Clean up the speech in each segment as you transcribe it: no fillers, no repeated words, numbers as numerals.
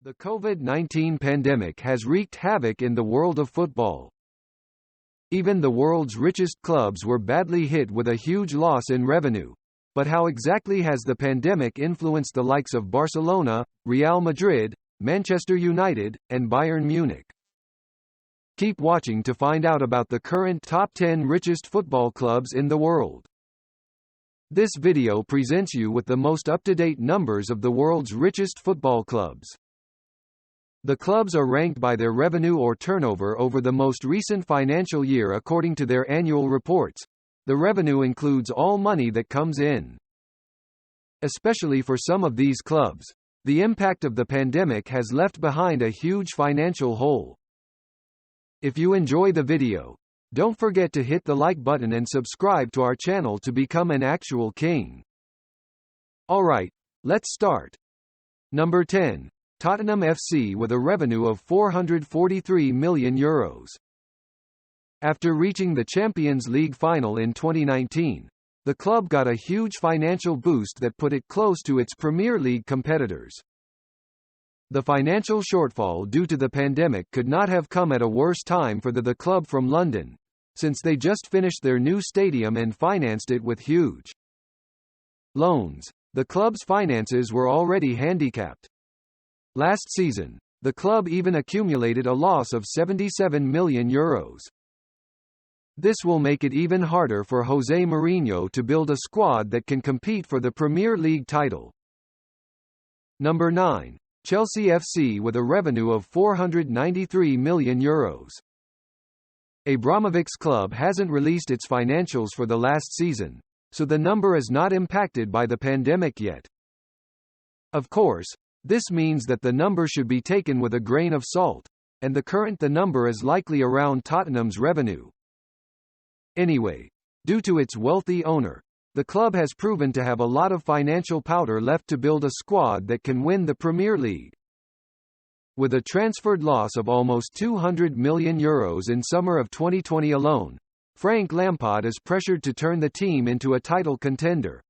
The COVID-19 pandemic has wreaked havoc in the world of football. Even the world's richest clubs were badly hit with a huge loss in revenue. But how exactly has the pandemic influenced the likes of Barcelona, Real Madrid, Manchester United, and Bayern Munich? Keep watching to find out about the current top 10 richest football clubs in the world. This video presents you with the most up-to-date numbers of the world's richest football clubs. The clubs are ranked by their revenue or turnover over the most recent financial year according to their annual reports. The revenue includes all money that comes in. Especially for some of these clubs, the impact of the pandemic has left behind a huge financial hole. If you enjoy the video, don't forget to hit the like button and subscribe to our channel to become an actual king. Alright, let's start. Number 10. Tottenham FC with a revenue of €443 million. After reaching the Champions League final in 2019, the club got a huge financial boost that put it close to its Premier League competitors. The financial shortfall due to the pandemic could not have come at a worse time for the club from London, since they just finished their new stadium and financed it with huge loans. The club's finances were already handicapped. Last season, the club even accumulated a loss of €77 million. This will make it even harder for Jose Mourinho to build a squad that can compete for the Premier League title. Number 9. Chelsea FC with a revenue of €493 million. Abramovich's club hasn't released its financials for the last season, so the number is not impacted by the pandemic yet. Of course, this means that the number should be taken with a grain of salt, and the number is likely around Tottenham's revenue. Anyway, due to its wealthy owner, the club has proven to have a lot of financial powder left to build a squad that can win the Premier League. With a transferred loss of almost €200 million in summer of 2020 alone, Frank Lampard is pressured to turn the team into a title contender.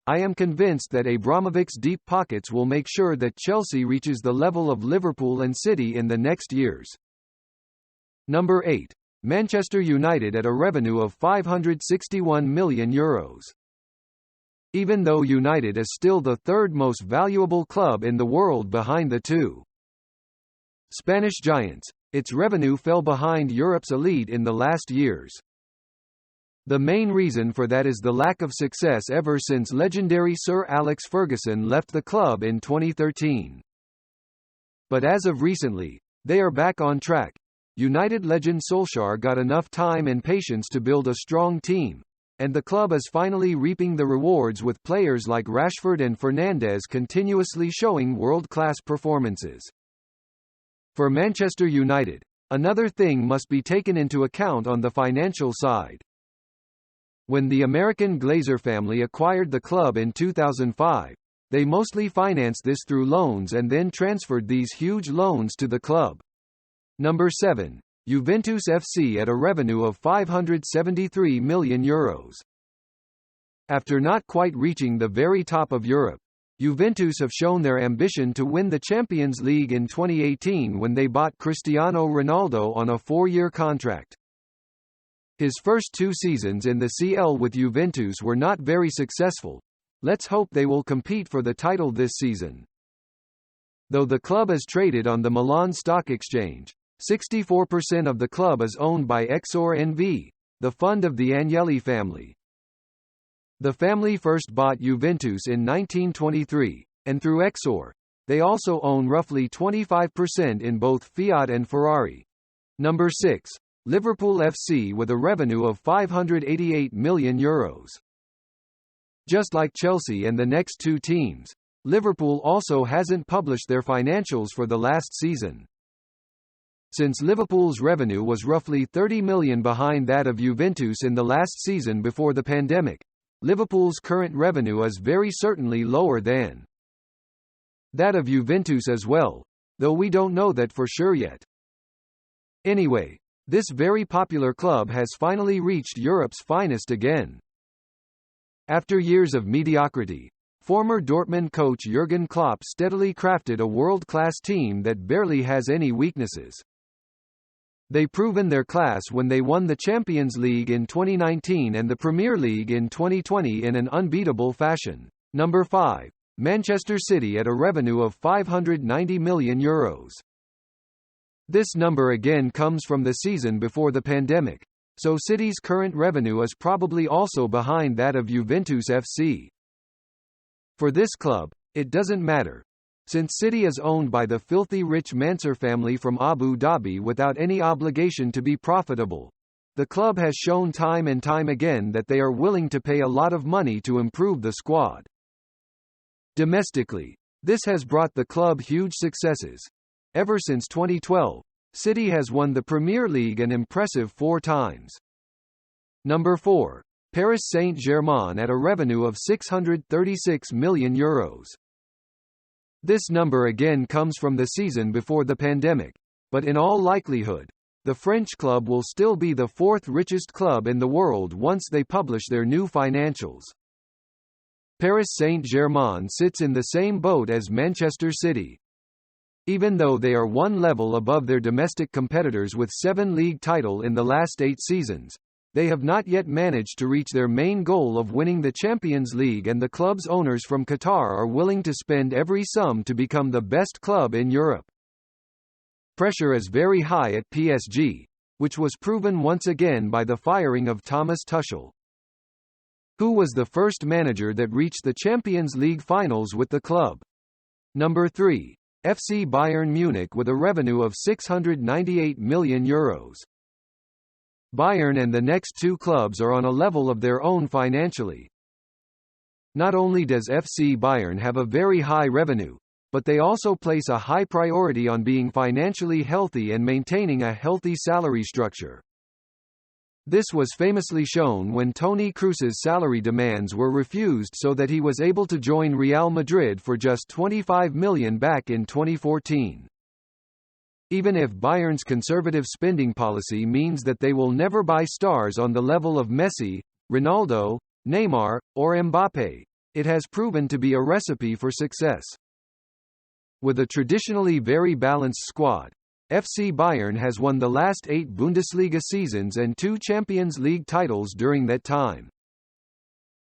I am convinced that Abramovich's deep pockets will make sure that Chelsea reaches the level of Liverpool and City in the next years. Number 8. Manchester United at a revenue of €561 million. Even though United is still the third most valuable club in the world behind the two Spanish giants, its revenue fell behind Europe's elite in the last years. The main reason for that is the lack of success ever since legendary Sir Alex Ferguson left the club in 2013. But as of recently, they are back on track. United legend Solskjaer got enough time and patience to build a strong team, and the club is finally reaping the rewards with players like Rashford and Fernandes continuously showing world-class performances. For Manchester United, another thing must be taken into account on the financial side. When the American Glazer family acquired the club in 2005, they mostly financed this through loans and then transferred these huge loans to the club. Number 7. Juventus FC at a revenue of €573 million. After not quite reaching the very top of Europe, Juventus have shown their ambition to win the Champions League in 2018 when they bought Cristiano Ronaldo on a 4-year contract. His first 2 seasons in the CL with Juventus were not very successful. Let's hope they will compete for the title this season. Though the club is traded on the Milan Stock Exchange, 64% of the club is owned by Exor NV, the fund of the Agnelli family. The family first bought Juventus in 1923, and through Exor, they also own roughly 25% in both Fiat and Ferrari. Number 6. Liverpool FC with a revenue of €588 million. Just like Chelsea and the next 2 teams, Liverpool also hasn't published their financials for the last season. Since Liverpool's revenue was roughly €30 million behind that of Juventus in the last season before the pandemic, Liverpool's current revenue is very certainly lower than that of Juventus as well, though we don't know that for sure yet. Anyway, this very popular club has finally reached Europe's finest again. After years of mediocrity, Former Dortmund coach Jurgen Klopp steadily crafted a world-class team that barely has any weaknesses. They proven their class when they won the Champions League in 2019 and the Premier League in 2020 in an unbeatable fashion. Number 5. Manchester City at a revenue of €590 million. This number again comes from the season before the pandemic, so City's current revenue is probably also behind that of Juventus FC. For this club, it doesn't matter, since City is owned by the filthy rich Mansur family from Abu Dhabi without any obligation to be profitable. The club has shown time and time again that they are willing to pay a lot of money to improve the squad. Domestically, this has brought the club huge successes. Ever since 2012, City has won the Premier League an impressive 4 times. Number 4. Paris Saint-Germain at a revenue of €636 million. This number again comes from the season before the pandemic, but in all likelihood, the French club will still be the 4th richest club in the world once they publish their new financials. Paris Saint-Germain sits in the same boat as Manchester City. Even though they are one level above their domestic competitors with 7 league titles in the last 8 seasons, they have not yet managed to reach their main goal of winning the Champions League, and the club's owners from Qatar are willing to spend every sum to become the best club in Europe. Pressure is very high at PSG, which was proven once again by the firing of Thomas Tuchel, who was the first manager that reached the Champions League finals with the club. Number 3. FC Bayern Munich with a revenue of €698 million. Bayern and the next 2 clubs are on a level of their own financially. Not only does FC Bayern have a very high revenue, but they also place a high priority on being financially healthy and maintaining a healthy salary structure. This was famously shown when Toni Kroos's salary demands were refused so that he was able to join Real Madrid for just €25 million back in 2014. Even if Bayern's conservative spending policy means that they will never buy stars on the level of Messi, Ronaldo, Neymar, or Mbappe, it has proven to be a recipe for success. With a traditionally very balanced squad, FC Bayern has won the last 8 Bundesliga seasons and 2 Champions League titles during that time.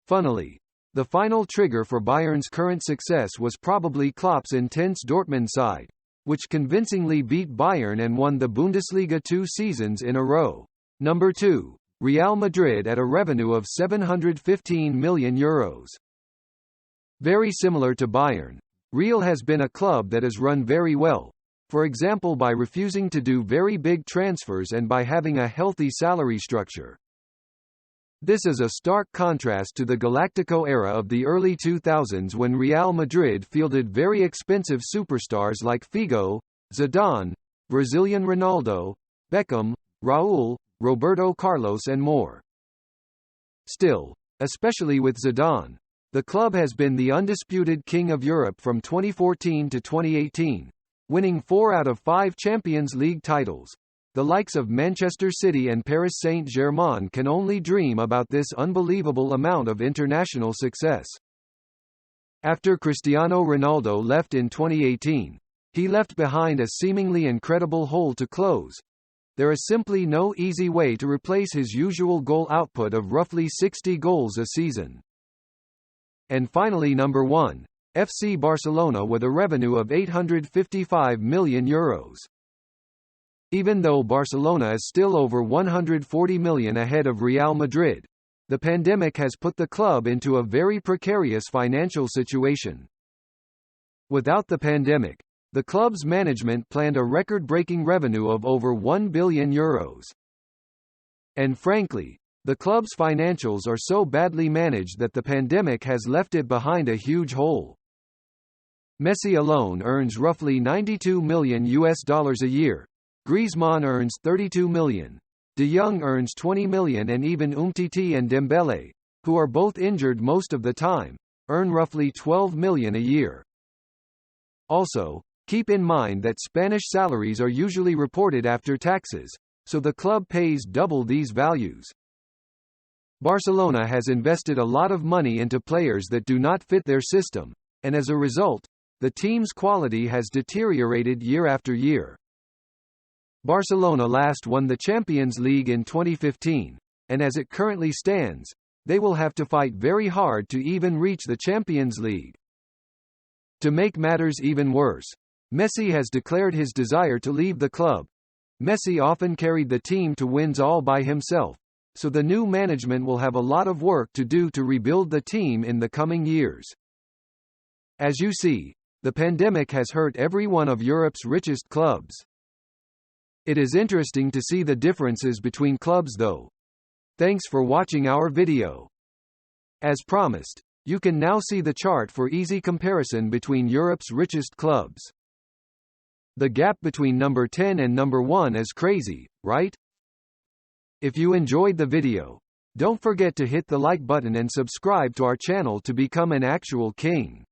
Funnily, the final trigger for Bayern's current success was probably Klopp's intense Dortmund side, which convincingly beat Bayern and won the Bundesliga 2 seasons in a row. Number 2. Real Madrid at a revenue of €715 million. Very similar to Bayern, Real has been a club that has run very well, for example by refusing to do very big transfers and by having a healthy salary structure. This is a stark contrast to the Galactico era of the early 2000s when Real Madrid fielded very expensive superstars like Figo, Zidane, Brazilian Ronaldo, Beckham, Raúl, Roberto Carlos and more. Still, especially with Zidane, the club has been the undisputed king of Europe from 2014 to 2018, winning 4 out of 5 Champions League titles. The likes of Manchester City and Paris Saint-Germain can only dream about this unbelievable amount of international success. After Cristiano Ronaldo left in 2018, he left behind a seemingly incredible hole to close. There is simply no easy way to replace his usual goal output of roughly 60 goals a season. And finally, number 1, FC Barcelona with a revenue of €855 million. Even though Barcelona is still over €140 million ahead of Real Madrid, the pandemic has put the club into a very precarious financial situation. Without the pandemic, the club's management planned a record-breaking revenue of over €1 billion. And frankly, the club's financials are so badly managed that the pandemic has left it behind a huge hole. Messi alone earns roughly $92 million a year. Griezmann earns $32 million. De Jong earns $20 million, and even Umtiti and Dembele, who are both injured most of the time, earn roughly $12 million a year. Also, keep in mind that Spanish salaries are usually reported after taxes, so the club pays double these values. Barcelona has invested a lot of money into players that do not fit their system, and as a result, the team's quality has deteriorated year after year. Barcelona last won the Champions League in 2015, and as it currently stands, they will have to fight very hard to even reach the Champions League. To make matters even worse, Messi has declared his desire to leave the club. Messi often carried the team to wins all by himself, so the new management will have a lot of work to do to rebuild the team in the coming years. As you see, the pandemic has hurt every one of Europe's richest clubs. It is interesting to see the differences between clubs though. Thanks for watching our video. As promised, you can now see the chart for easy comparison between Europe's richest clubs. The gap between number 10 and number 1 is crazy, right? If you enjoyed the video, don't forget to hit the like button and subscribe to our channel to become an actual king.